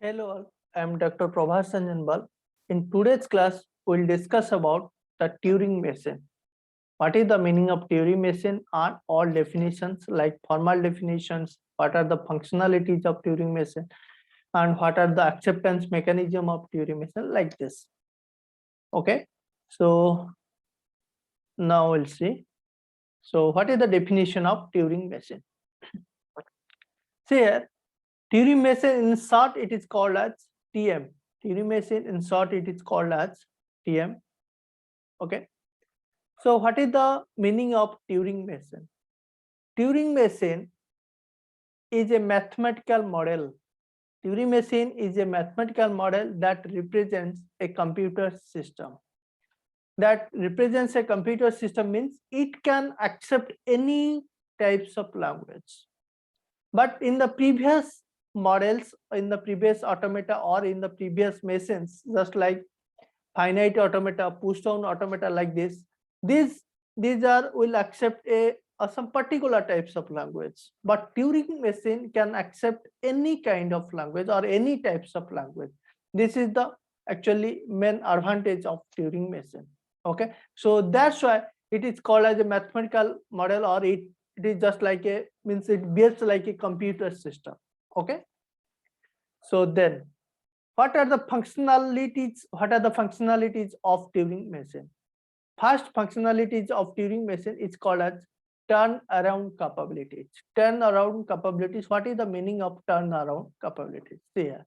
Hello, all. I am Dr. Prabhas Sanjanbal. In today's class, we'll discuss about the Turing machine. What is the meaning of Turing machine and all definitions like formal definitions, what are the functionalities of Turing machine, and what are the acceptance mechanism of Turing machine like this. Okay, so now we'll see. So what is the definition of Turing machine? See here, Turing machine in short it is called as TM. Turing machine in short it is called as TM. Okay. So what is the meaning of Turing machine? Turing machine is a mathematical model. Turing machine is a mathematical model that represents a computer system. That represents a computer system means it can accept any types of language. But in the previous models, in the previous automata or in the previous machines, just like finite automata, push down automata like this, these are will accept a some particular types of language. But Turing machine can accept any kind of language or any types of language. This is the actually main advantage of Turing machine. Okay, so that's why it is called as a mathematical model, or it is just like a means it behaves like a computer system. Okay, so then what are the functionalities of Turing machine? First functionalities of Turing machine is called as turnaround capabilities. Turnaround capabilities, what is the meaning of turnaround capabilities? See here,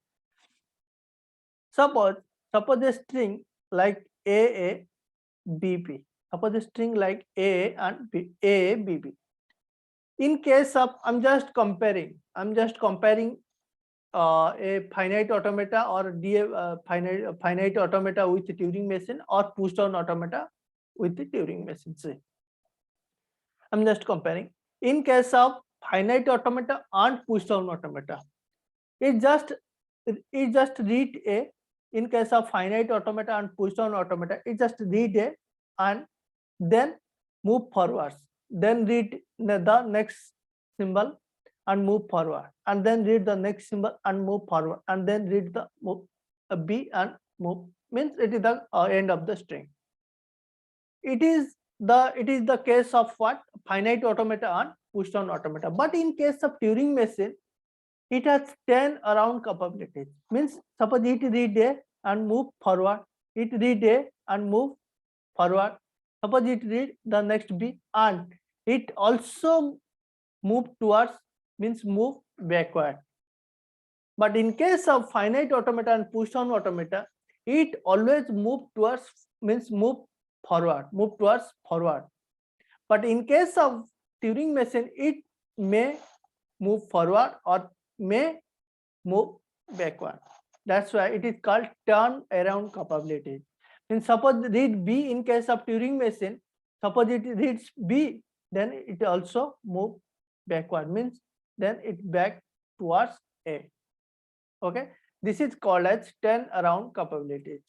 suppose a string like a bb, suppose a string like a and b, a bb. In case of I'm just comparing a finite automata or finite automata with the Turing machine or push down automata with the Turing machine. Say, I'm just comparing. In case of finite automata and push down automata, it just read a. In case of finite automata and push down automata, it just read a and then move forwards. Then read the next symbol and move forward, and then read the next symbol and move forward, and then read the B and move, means it is the end of the string. It is the case of what finite automata and push down automata. But in case of Turing machine, it has 10 around capabilities. Means suppose it read A and move forward, it read A and move forward. Suppose it read the next B and it also move towards, means move backward. But in case of finite automata and push down automata, it always move towards, means move forward, move towards forward. But in case of Turing machine, it may move forward or may move backward. That's why it is called turn around capability. And suppose read B in case of Turing machine, suppose it reads B, then it also move backward, means then it back towards A. Okay, this is called as turn around capabilities.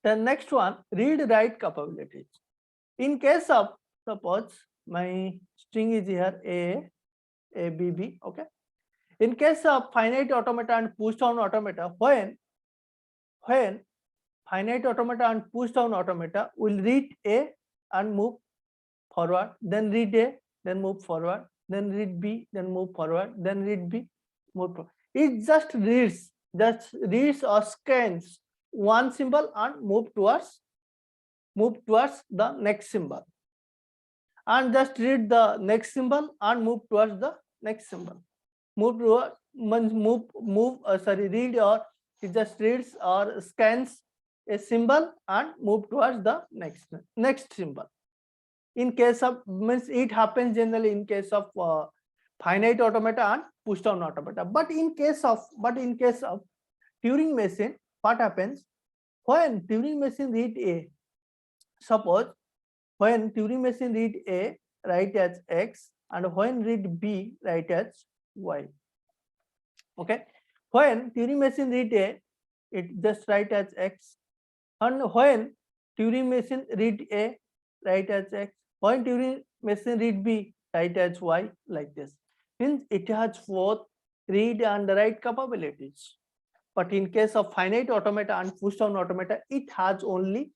The next one, read write capabilities. In case of suppose my string is here a b b. Okay, in case of finite automata and push down automata, when finite automata and push down automata will read A and move forward, then read A, then move forward, then read B, then move forward, then read B, move forward. It just reads or scans one symbol and move towards the next symbol, and just read the next symbol and move towards the next symbol. Read, or it just reads or scans a symbol and move towards the next symbol. In case of, means it happens generally in case of finite automata and push down automata. But in case of Turing machine, what happens when Turing machine read A? Suppose when Turing machine read A, write as X, and when read B, write as Y. Okay, when Turing machine read A, it just write as X, and when Turing machine read A, write as X. When Turing machine read B, write as Y, like this. Means it has both read and write capabilities. But in case of finite automata and push-down automata, it has only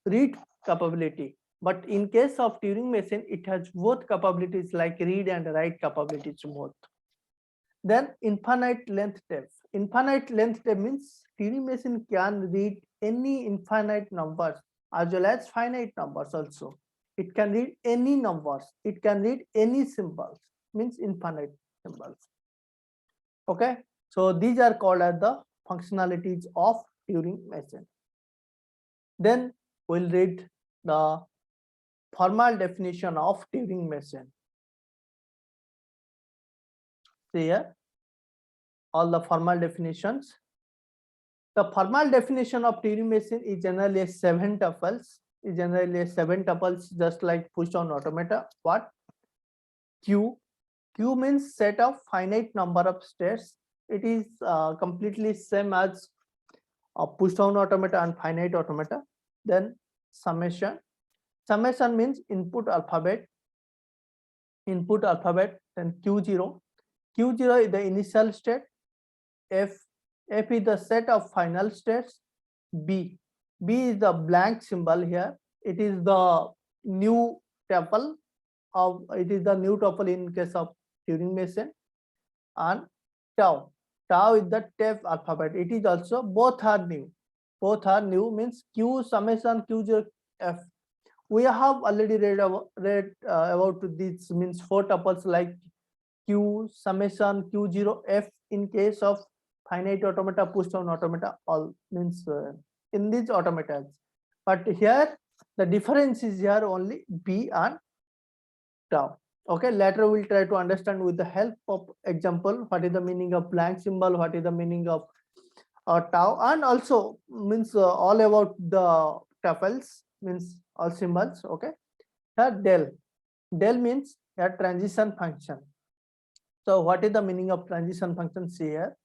read capability. But in case of Turing machine, it has both capabilities like read and write capabilities both. Then infinite length tape. Infinite length tape means Turing machine can read any infinite numbers as well as finite numbers also. It can read any numbers. It can read any symbols, means infinite symbols. Okay, so these are called as the functionalities of Turing machine. Then we'll read the formal definition of Turing machine. See here, all the formal definitions. The formal definition of Turing machine is generally 7 tuples. Just like push-down automata. What? Q. Q means set of finite number of states. It is completely same as push-down automata and finite automata. Then summation. Summation means input alphabet. Then Q0. Q0 is the initial state. F is the set of final states. B is the blank symbol here. It is the new tuple in case of Turing machine. And tau is the tape alphabet. It is also both are new. Means Q summation Q0 F. We have already read about this, means 4 tuples like Q summation Q0 F in case of finite automata, push-down automata, all means in these automatas. But here the difference is here only B and tau. Okay, later we'll try to understand with the help of example what is the meaning of blank symbol, what is the meaning of tau, and also means all about the tuples, means all symbols. Okay, here del means a transition function. So what is the meaning of transition function? See here.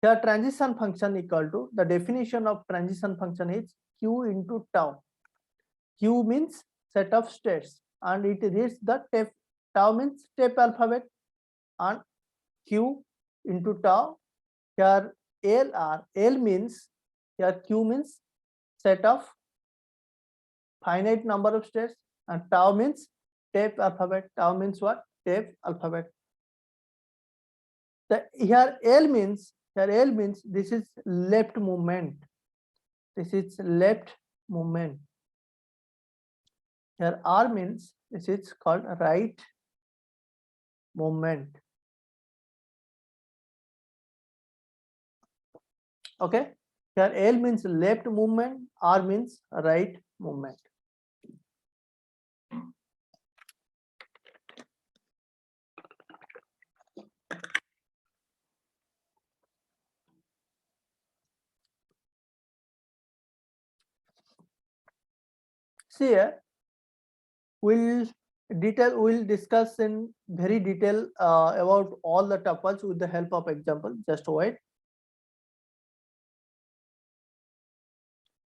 Here transition function equal to, the definition of transition function is Q into tau. Q means set of states and it reads the tape. Tau means tape alphabet and Q into tau. Here L means, here Q means set of finite number of states and tau means tape alphabet. Tau means what? Tape alphabet. Here L means this is left movement. This is left movement. Here R means this is called right movement. Okay. Here L means left movement, R means right movement. See here, we'll discuss in very detail about all the tuples with the help of example. Just wait.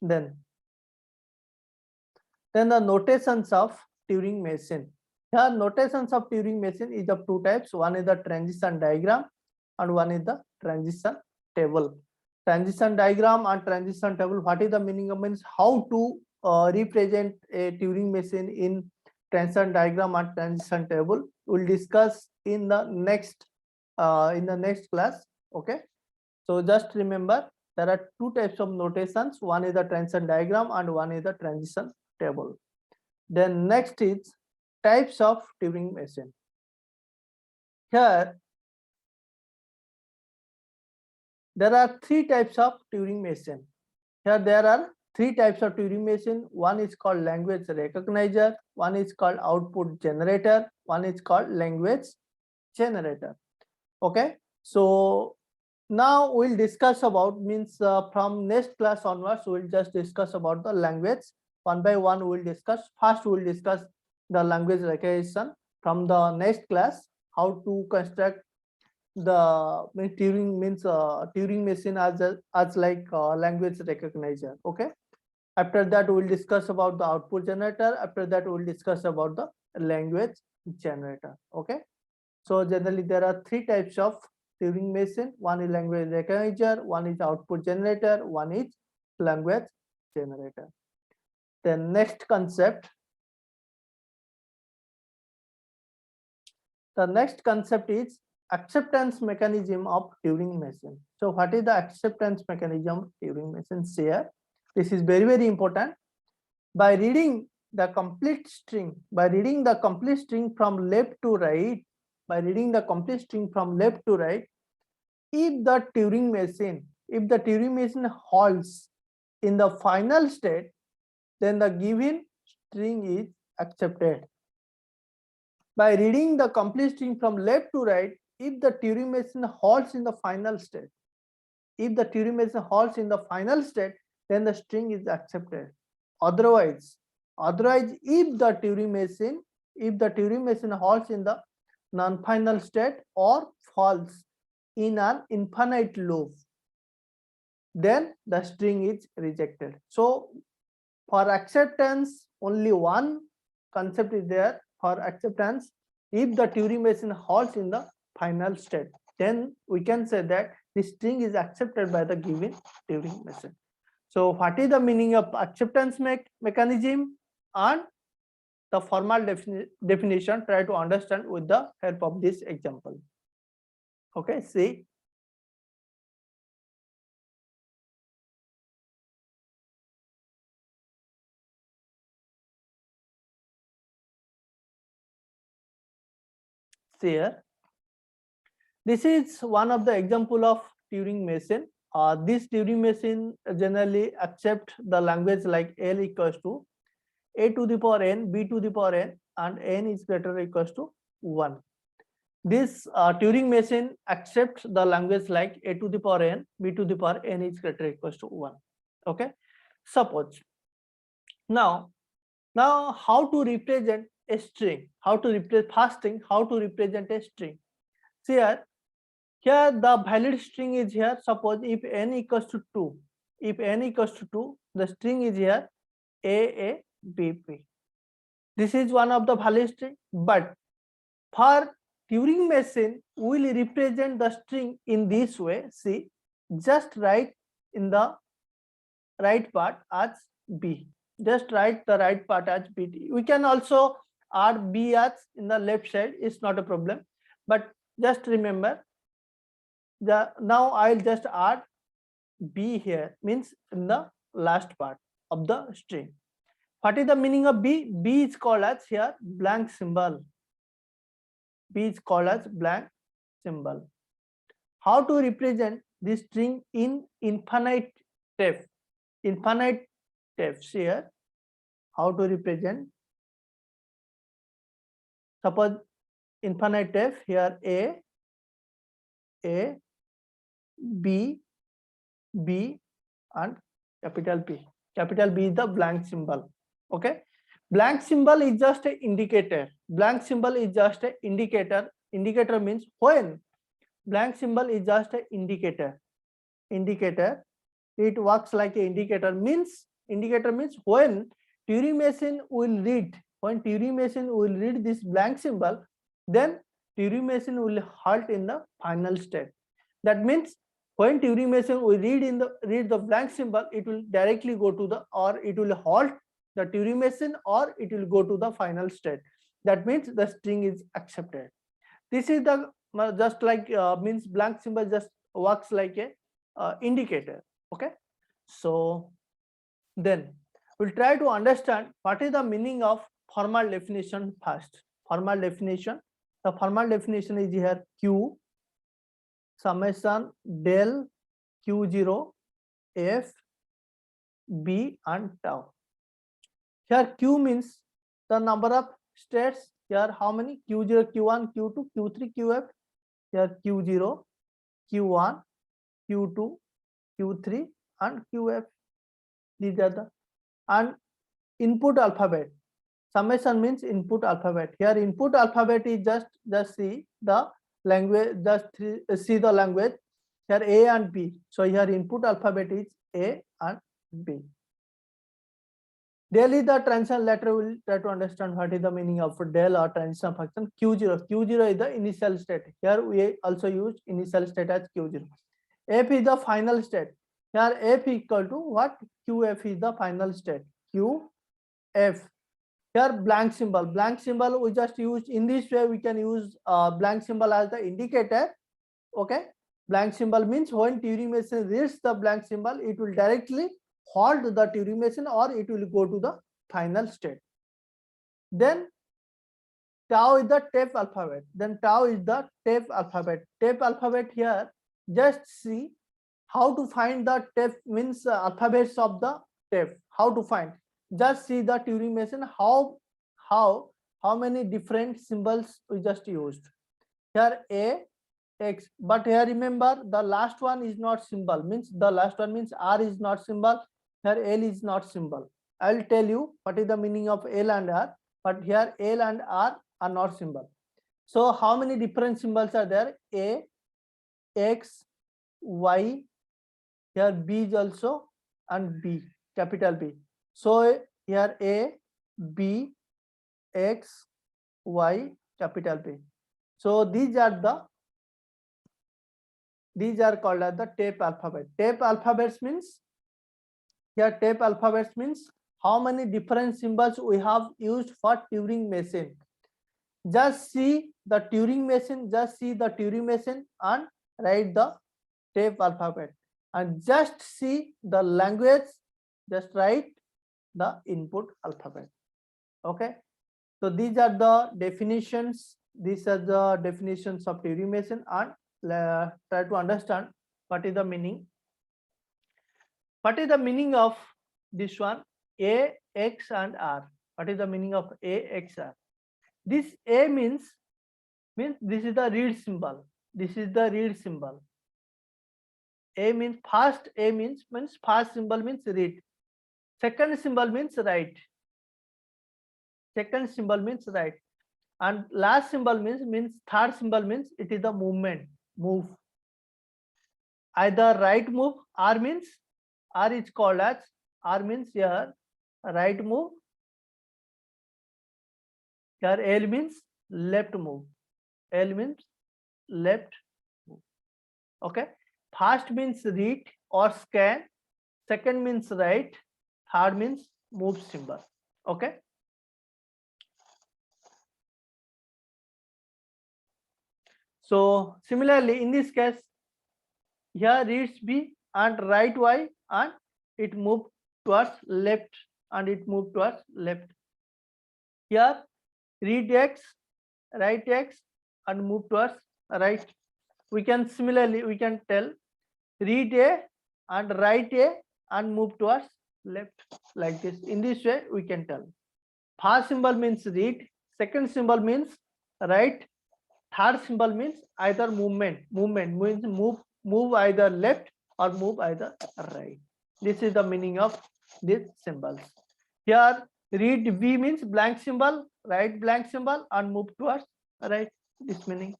Then the notations of Turing machine. Here notations of Turing machine is of 2 types. One is the transition diagram and one is the transition table. Transition diagram and transition table, what is the meaning of, means how to represent a Turing machine in transition diagram and transition table. We'll discuss in the next class. Okay, so just remember there are 2 types of notations. One is the transition diagram and one is the transition table. Then next is types of Turing machine. Here there are 3 types of Turing machine. Here there are 3 types of Turing machine. One is called language recognizer, one is called output generator, one is called language generator. Okay, so now we'll discuss about, means from next class onwards we'll just discuss about the language. One by one we'll discuss. First we'll discuss the language recognition. From the next class, how to construct the Turing machine as like language recognizer. Okay, after that we'll discuss about the output generator. After that we'll discuss about the language generator. Okay, So generally there are three types of Turing machine. One is language recognizer, one is output generator, one is language generator. Then next concept. The next concept is acceptance mechanism of Turing machine. So what is the acceptance mechanism of Turing machine here? This is very, very important. By reading the complete string, from left to right, if the Turing machine halts in the final state, then the given string is accepted. By reading the complete string from left to right, if the Turing machine halts in the final state, then the string is accepted. Otherwise, if the Turing machine halts in the non-final state or falls in an infinite loop, then the string is rejected. So for acceptance, only one concept is there. For acceptance, if the Turing machine halts in the final state, then we can say that the string is accepted by the given Turing machine. So what is the meaning of acceptance mechanism and the formal definition? Try to understand with the help of this example. Okay, see. Here, this is one of the example of Turing machine. This Turing machine generally accept the language like L equals to a to the power n, b to the power n, and n is greater or equals to 1. This Turing machine accepts the language like a to the power n, b to the power n is greater or equals to 1. Okay, suppose now how to represent a string? How to represent a string? See here the valid string is here. Suppose if n equals to 2, the string is here a b b. This is one of the valid string, but for Turing machine will represent the string in this way. See, just write in the right part as b. Just write the right part as b. We can also add b as in the left side. It's not a problem, but just remember now I'll just add b here, means in the last part of the string. What is the meaning of b? B is called as here blank symbol. How to represent this string in infinite depth? Here, how to represent? Suppose infinite depth here a b and capital P. Capital B is the blank symbol. Okay, blank symbol is just an indicator. Indicator means when blank symbol is just an indicator. It works like an indicator. Means when Turing machine will read this blank symbol, then Turing machine will halt in the final state. That means when Turing machine will read the blank symbol, it will directly go to the, or it will halt the Turing machine, or it will go to the final state. That means the string is accepted. This is the just like means blank symbol just works like a indicator. Okay, so then we'll try to understand what is the meaning of formal definition first. Formal definition. The formal definition is here Q summation del Q0 F B and tau. Here Q means the number of states. Here how many? Q0, Q1, Q2, Q3, Qf. Here Q0, Q1, Q2, Q3 and Qf. These are the, and input alphabet. Summation means input alphabet. Here input alphabet is just see the language, see the language. Here A and B. So here input alphabet is A and B. Del is the transition. Later we will try to understand what is the meaning of del or transition function. Q0. Q0 is the initial state. Here we also use initial state as Q0. F is the final state. Here F equal to what? QF is the final state. QF. Here blank symbol. Blank symbol we just use in this way. We can use blank symbol as the indicator. Okay. Blank symbol means when Turing machine reads the blank symbol, it will directly halt the Turing machine or it will go to the final state. Then tau is the tape alphabet. Then tau is the tape alphabet. Tape alphabet here, just see how to find the tape means alphabets of the tape. How to find? Just see the Turing machine how many different symbols we just used. Here A, X, but here remember the last one is not symbol, means the last one means R is not symbol. Here L is not symbol. I will tell you what is the meaning of L and R, but here L and R are not symbol. So how many different symbols are there? A, X, Y, here B is also, and B, capital B. So here A, B, X, Y, capital B. So these are called as the tape alphabet. Tape alphabets means, here tape alphabets means how many different symbols we have used for Turing machine. Just see the Turing machine, and write the tape alphabet, and just see the language, just write the input alphabet. Okay, so these are the definitions. These are the definitions of Turing machine, and try to understand what is the meaning. What is the meaning of this one? A, X, and R. What is the meaning of A, X, R? This A means this is the read symbol. This is the read symbol. A means first. A means first symbol means read. Second symbol means write. Second symbol means write. And last symbol means third symbol means it is the movement. Move. Either right move. R means R is called as R means here right move. Here L means left move. L means left move. Okay. First means read or scan. Second means write. Third means move symbol. Okay. So similarly, in this case, here reads B and write Y, and it moved towards left, and it moved towards left. Here read X, write X, and move towards right. We can similarly tell read A and write A and move towards left, like this. In this way we can tell. First symbol means read, second symbol means write, third symbol means either movement. Movement means move either left or move either right. This is the meaning of these symbols. Here read V means blank symbol, write blank symbol, and move towards right. This meaning.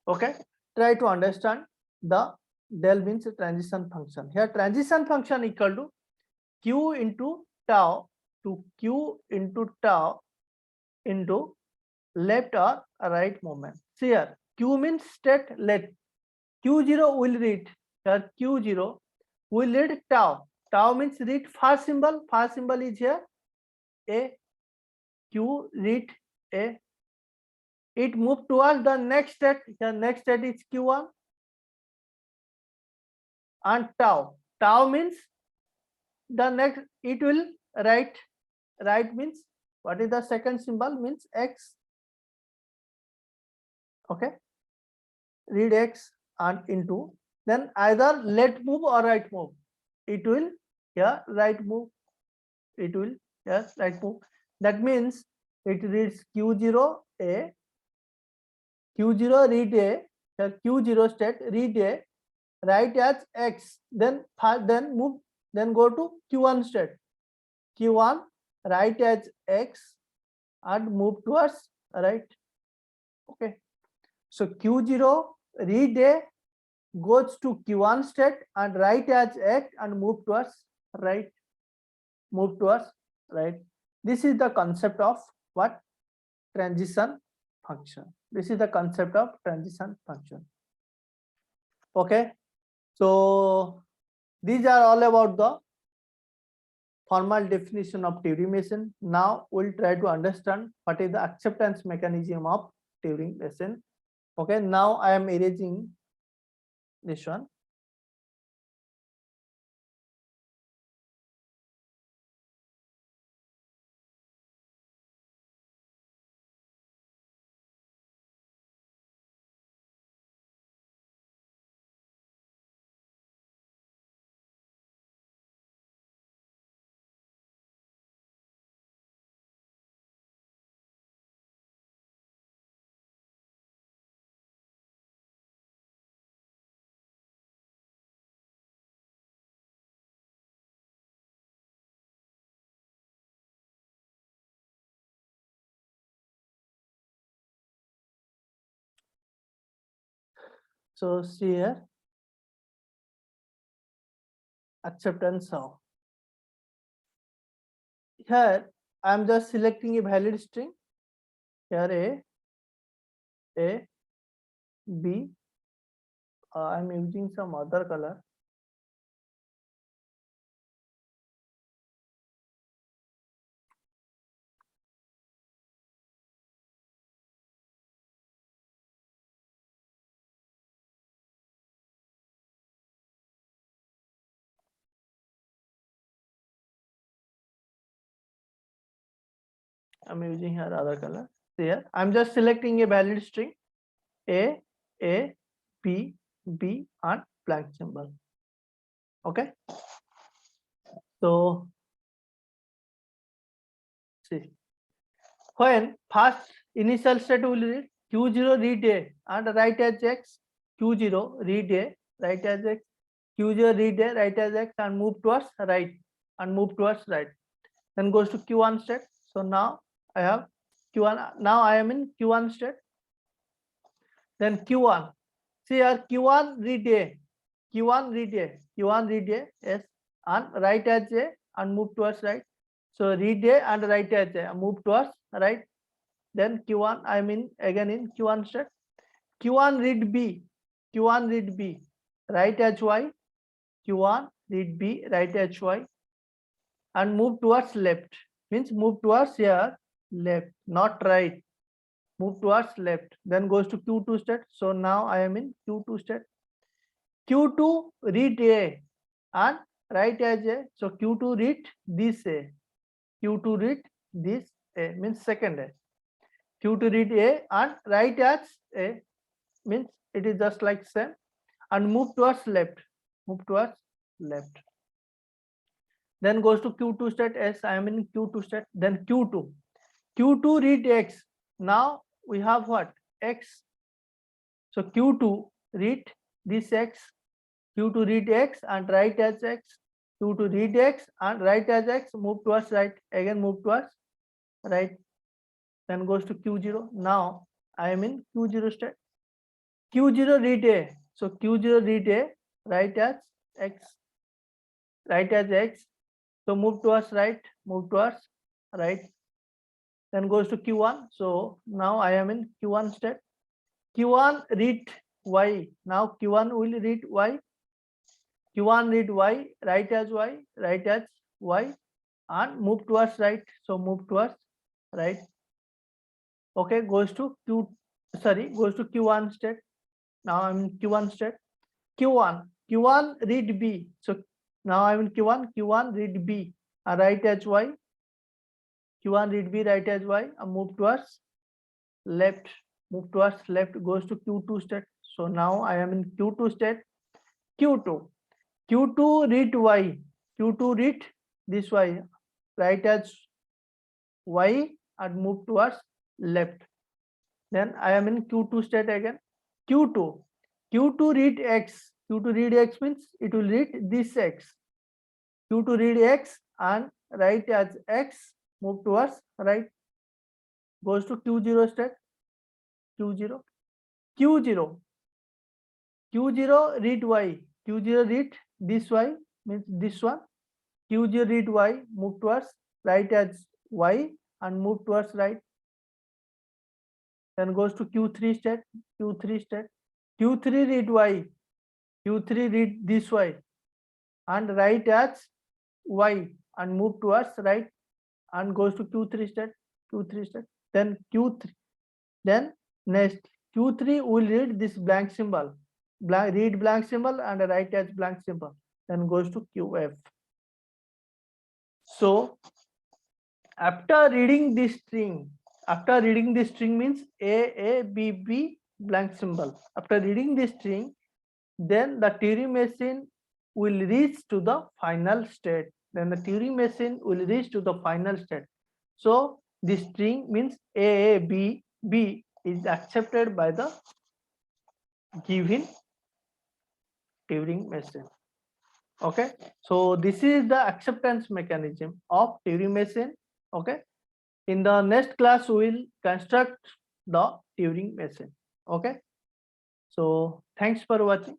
Okay. Try to understand the del means transition function. Here transition function equal to Q into tau to Q into tau into left or right movement. See here Q means state let. Q0 will read. Here Q0 will read tau. Tau means read first symbol. First symbol is here A. Q read A. It moved towards the next state. The next state is Q1 and tau. Tau means the next. It will write. Write means what is the second symbol? Means X. Okay. Read X and into. Then either let move or right move. It will right move. It will right move. That means it reads Q0 A. Q0 read A. Here Q0 state read A. Write as X. Then move. Then go to Q1 state. Q1 write as X and move towards right. Okay. So Q0 read A, goes to Q1 state and write as X and move towards right. Move towards right? This is the concept of what? Transition function. This is the concept of transition function. Okay, so these are all about the formal definition of Turing machine. Now we'll try to understand what is the acceptance mechanism of Turing machine. Okay, now I am erasing this one. So see here, acceptance of. Here I am just selecting a valid string. Here A, B. I am using some other color. I'm using here other color. Here I'm just selecting a valid string A, B, B, and blank symbol. Okay. So see, when first initial state will read Q0 read A and write as X, Q0 read A, write as X, Q0 read A, write as X, and move towards right, and move towards right. Then goes to Q1 state. So now I have Q1. Now I am in Q1 state. Then Q1. See here, Q1 read A, Q1 read A, Q1 read A, yes, and write as A and move towards right. So read A and write as A, move towards right. Then Q1, I mean again in Q1 state. Q1 read B, Q1 read B, write as Y, Q1 read B, write as Y, and move towards left. Means move towards here left, not right. Move towards left. Then goes to Q2 state. So now I am in Q2 state. Q2 read A and write as A. So Q2 read this A. Q2 read this A, means second A. Q2 read A and write as A, means it is just like same, and move towards left. Move towards left. Then goes to Q2 state. As I am in Q2 state. Then Q2. Q2 read X. Now we have what? X. So Q2 read this X. Q2 read X and write as X. Q2 read X and write as X. Move towards right. Again move towards right. Then goes to Q0. Now I am in Q0 state. Q0 read A. So Q0 read A, write as X. Write as X. So move towards right. Move towards right. Then goes to Q1. So now I am in Q1 state. Q1 read Y. Now Q1 will read Y. Q1 read Y, write as Y, write as Y, and move towards right. So move towards right. Okay, goes to Q1 state. Now I'm in Q1 state. Q1 read B. So now I'm in Q1 read B and write as Y. Q1 read B, write as Y, and move towards left. Move towards left, goes to Q2 state. So now I am in Q2 state. Q2 read Y. Q2 read this Y, write as Y and move towards left. Then I am in Q2 state again. Q2 read X. Q2 read X means it will read this X. Q2 read X and write as X, move towards right. Goes to Q0 state. Q0 read Y. Q0 read this Y, means this one. Q0 read Y, move towards write as y and move towards right. Then goes to Q3 state, Q3 state, Q3 read y, Q3 read this y and write as y and move towards right and goes to Q3 state, Q3 state. Then Q3, then next Q3 will read this blank symbol, read blank symbol and write as blank symbol. Then goes to QF. So after reading this string means A, B, B, blank symbol. After reading this string, then the Turing machine will reach to the final state. Then the Turing machine will reach to the final state. So this string means A, B, B is accepted by the given Turing machine. Okay, so this is the acceptance mechanism of Turing machine. Okay, in the next class we will construct the Turing machine. Okay, so thanks for watching.